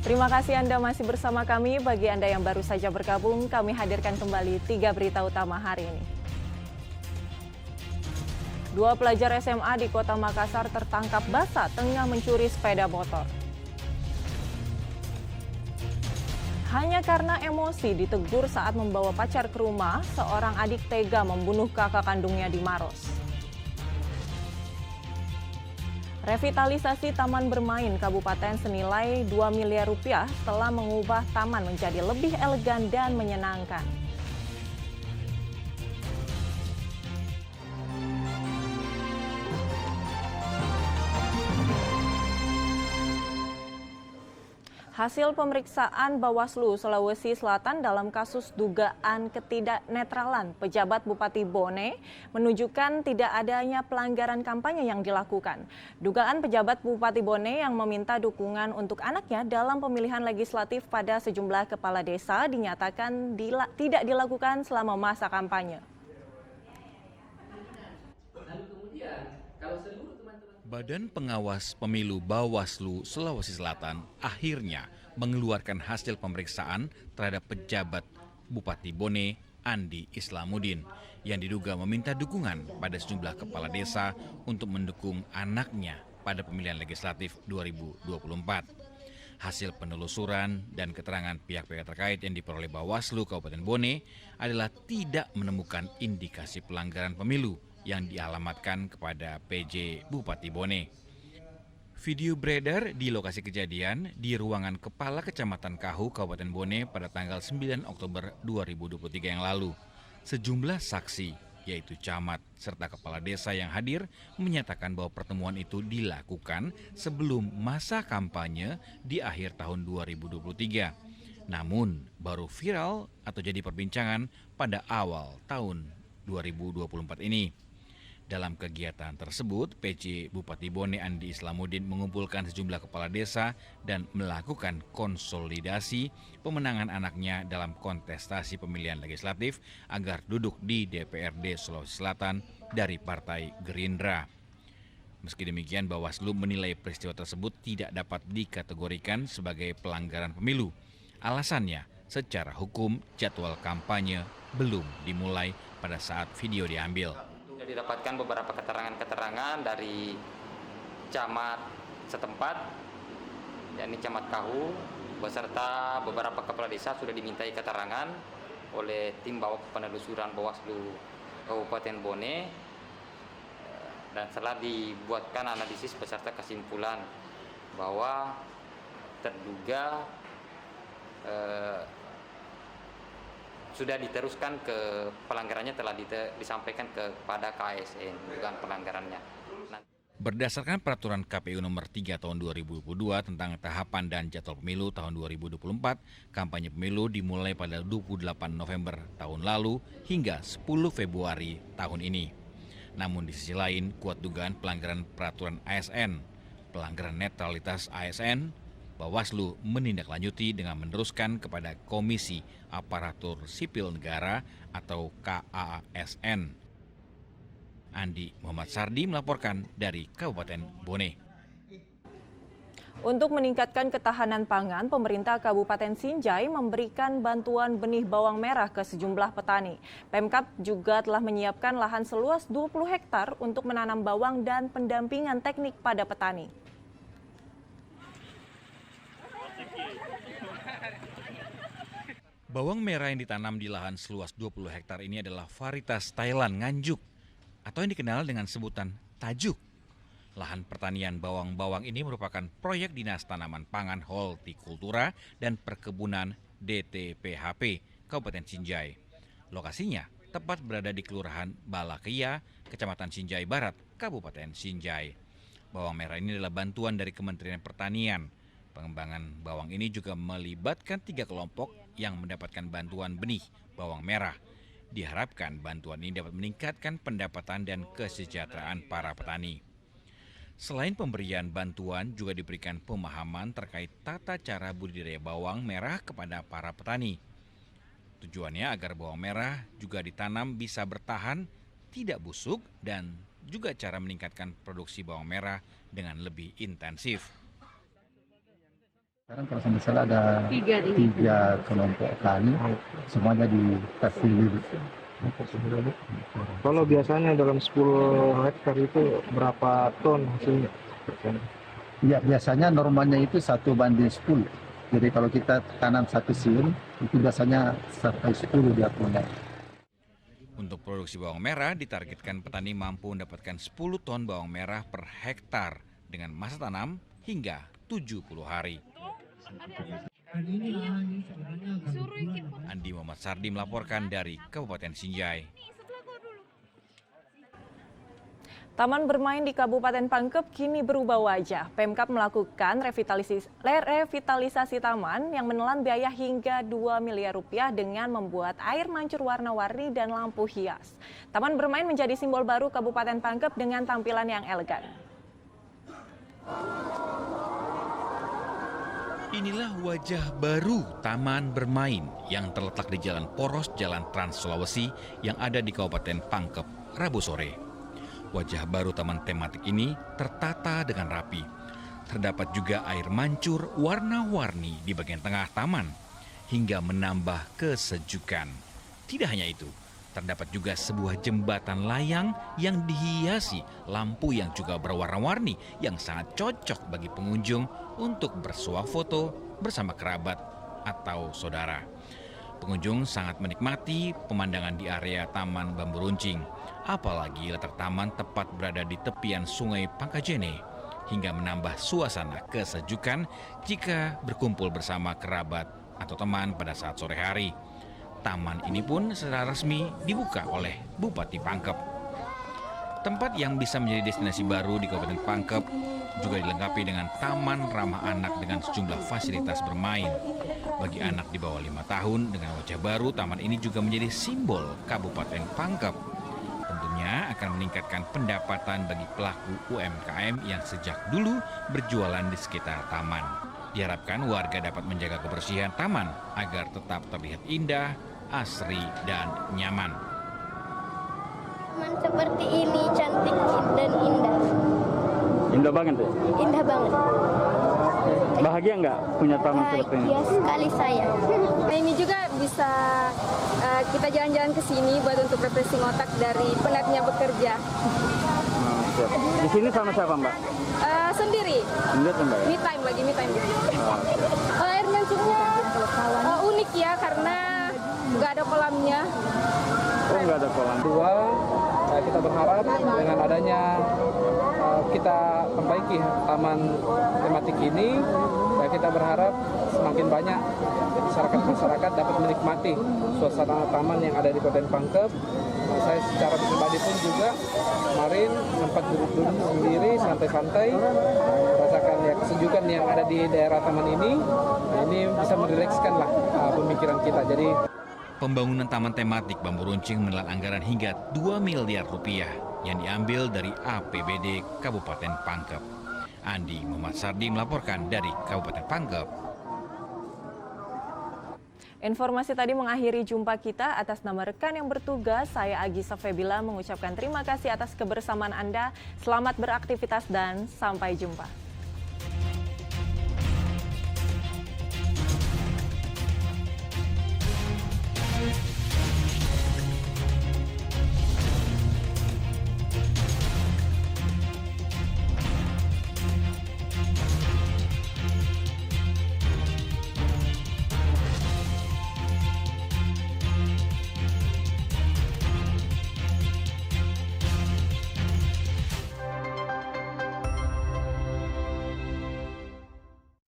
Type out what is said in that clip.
Terima kasih Anda masih bersama kami. Bagi Anda yang baru saja bergabung, kami hadirkan kembali 3 berita utama hari ini. 2 pelajar SMA di Kota Makassar tertangkap basah tengah mencuri sepeda motor. Hanya karena emosi ditegur saat membawa pacar ke rumah, seorang adik tega membunuh kakak kandungnya di Maros. Revitalisasi taman bermain Kabupaten senilai 2 miliar rupiah telah mengubah taman menjadi lebih elegan dan menyenangkan. Hasil pemeriksaan Bawaslu Sulawesi Selatan dalam kasus dugaan ketidaknetralan pejabat Bupati Bone menunjukkan tidak adanya pelanggaran kampanye yang dilakukan. Dugaan pejabat Bupati Bone yang meminta dukungan untuk anaknya dalam pemilihan legislatif pada sejumlah kepala desa dinyatakan tidak dilakukan selama masa kampanye. Badan Pengawas Pemilu Bawaslu Sulawesi Selatan akhirnya mengeluarkan hasil pemeriksaan terhadap pejabat Bupati Bone Andi Islamuddin yang diduga meminta dukungan pada sejumlah kepala desa untuk mendukung anaknya pada pemilihan legislatif 2024. Hasil penelusuran dan keterangan pihak-pihak terkait yang diperoleh Bawaslu Kabupaten Bone adalah tidak menemukan indikasi pelanggaran pemilu yang dialamatkan kepada PJ Bupati Bone. Video beredar di lokasi kejadian di ruangan Kepala Kecamatan Kahu, Kabupaten Bone pada tanggal 9 Oktober 2023 yang lalu. Sejumlah saksi, yaitu camat serta kepala desa yang hadir, menyatakan bahwa pertemuan itu dilakukan sebelum masa kampanye di akhir tahun 2023. Namun, baru viral atau jadi perbincangan pada awal tahun 2024 ini. Dalam kegiatan tersebut, PJ Bupati Bone Andi Islamuddin mengumpulkan sejumlah kepala desa dan melakukan konsolidasi pemenangan anaknya dalam kontestasi pemilihan legislatif agar duduk di DPRD Sulawesi Selatan dari Partai Gerindra. Meski demikian, Bawaslu menilai peristiwa tersebut tidak dapat dikategorikan sebagai pelanggaran pemilu. Alasannya, secara hukum jadwal kampanye belum dimulai pada saat video diambil. Didapatkan beberapa keterangan-keterangan dari camat setempat, yakni Camat Kahu, beserta beberapa kepala desa sudah dimintai keterangan oleh tim penelusuran Bawaslu Kabupaten Bone, dan setelah dibuatkan analisis beserta kesimpulan bahwa terduga sudah diteruskan ke pelanggarannya, telah disampaikan kepada KASN dugaan pelanggarannya. Berdasarkan peraturan KPU nomor 3 tahun 2022 tentang tahapan dan jadwal pemilu tahun 2024, kampanye pemilu dimulai pada 28 November tahun lalu hingga 10 Februari tahun ini. Namun di sisi lain, kuat dugaan pelanggaran peraturan ASN, pelanggaran netralitas ASN, Bawaslu menindaklanjuti dengan meneruskan kepada Komisi Aparatur Sipil Negara atau KASN. Andi Muhammad Sardi melaporkan dari Kabupaten Bone. Untuk meningkatkan ketahanan pangan, pemerintah Kabupaten Sinjai memberikan bantuan benih bawang merah ke sejumlah petani. Pemkab juga telah menyiapkan lahan seluas 20 hektar untuk menanam bawang dan pendampingan teknik pada petani. Bawang merah yang ditanam di lahan seluas 20 hektar ini adalah varietas Thailand Nganjuk atau yang dikenal dengan sebutan tajuk. Lahan pertanian bawang-bawang ini merupakan proyek Dinas Tanaman Pangan Hortikultura dan Perkebunan DTPHP Kabupaten Sinjai. Lokasinya tepat berada di Kelurahan Balakia, Kecamatan Sinjai Barat, Kabupaten Sinjai. Bawang merah ini adalah bantuan dari Kementerian Pertanian. Pengembangan bawang ini juga melibatkan 3 kelompok yang mendapatkan bantuan benih bawang merah. Diharapkan bantuan ini dapat meningkatkan pendapatan dan kesejahteraan para petani. Selain pemberian bantuan, juga diberikan pemahaman terkait tata cara budidaya bawang merah kepada para petani. Tujuannya agar bawang merah juga ditanam bisa bertahan, tidak busuk, dan juga cara meningkatkan produksi bawang merah dengan lebih intensif. Sekarang kalau sampai salah ada tiga kelompok tani, semuanya dikasih. Kalau biasanya dalam 10 hektar itu berapa ton hasilnya? Ya, biasanya normalnya itu 1:10. Jadi kalau kita tanam satu siun, itu biasanya sampai 10 dia punya. Untuk produksi bawang merah ditargetkan petani mampu mendapatkan 10 ton bawang merah per hektar dengan masa tanam hingga 70 hari. Andi Muhammad Sardi melaporkan dari Kabupaten Sinjai. Taman bermain di Kabupaten Pangkep kini berubah wajah. Pemkab melakukan revitalisasi taman yang menelan biaya hingga 2 miliar rupiah dengan membuat air mancur warna-warni dan lampu hias. Taman bermain menjadi simbol baru Kabupaten Pangkep dengan tampilan yang elegan. Inilah wajah baru Taman Bermain yang terletak di Jalan Poros Jalan Trans Sulawesi yang ada di Kabupaten Pangkep, Rabu sore. Wajah baru taman tematik ini tertata dengan rapi. Terdapat juga air mancur warna-warni di bagian tengah taman hingga menambah kesejukan. Tidak hanya itu, terdapat juga sebuah jembatan layang yang dihiasi lampu yang juga berwarna-warni yang sangat cocok bagi pengunjung untuk bersuah foto bersama kerabat atau saudara. Pengunjung sangat menikmati pemandangan di area Taman Bambu Runcing. Apalagi letak taman tepat berada di tepian Sungai Pangkajene hingga menambah suasana kesejukan jika berkumpul bersama kerabat atau teman pada saat sore hari. Taman ini pun secara resmi dibuka oleh Bupati Pangkep. Tempat yang bisa menjadi destinasi baru di Kabupaten Pangkep juga dilengkapi dengan taman ramah anak dengan sejumlah fasilitas bermain. Bagi anak di bawah 5 tahun dengan wajah baru, taman ini juga menjadi simbol Kabupaten Pangkep. Tentunya akan meningkatkan pendapatan bagi pelaku UMKM yang sejak dulu berjualan di sekitar taman. Diharapkan warga dapat menjaga kebersihan taman agar tetap terlihat indah, asri, dan nyaman. Taman seperti ini cantik dan indah. Indah banget ya? Indah banget. Bahagia nggak punya taman seperti ini? Bahagia sekali saya. Nah, ini juga bisa kita jalan-jalan ke sini buat untuk refreshing otak dari penatnya bekerja. Siap. Di sini sama siapa Mbak? Sendiri. Lihat Mbak ya? Me time. Air mancurnya unik ya karena nggak ada kolamnya. Oh nggak ada kolam. Kedua, kita berharap dengan adanya kita perbaiki taman tematik ini, kita berharap semakin banyak masyarakat dapat menikmati suasana taman yang ada di Kabupaten Pangkep. Saya secara pribadi pun juga kemarin sempat duduk sendiri santai-santai, rasakan ya kesejukan yang ada di daerah taman ini. Ini bisa merilekskan lah pemikiran kita. Jadi Pembangunan taman tematik Bambu Runcing menelan anggaran hingga 2 miliar rupiah yang diambil dari APBD Kabupaten Pangkep. Andi Muhammad Sardi melaporkan dari Kabupaten Pangkep. Informasi tadi mengakhiri jumpa kita. Atas nama rekan yang bertugas, saya Agisa Febila mengucapkan terima kasih atas kebersamaan Anda. Selamat beraktivitas dan sampai jumpa.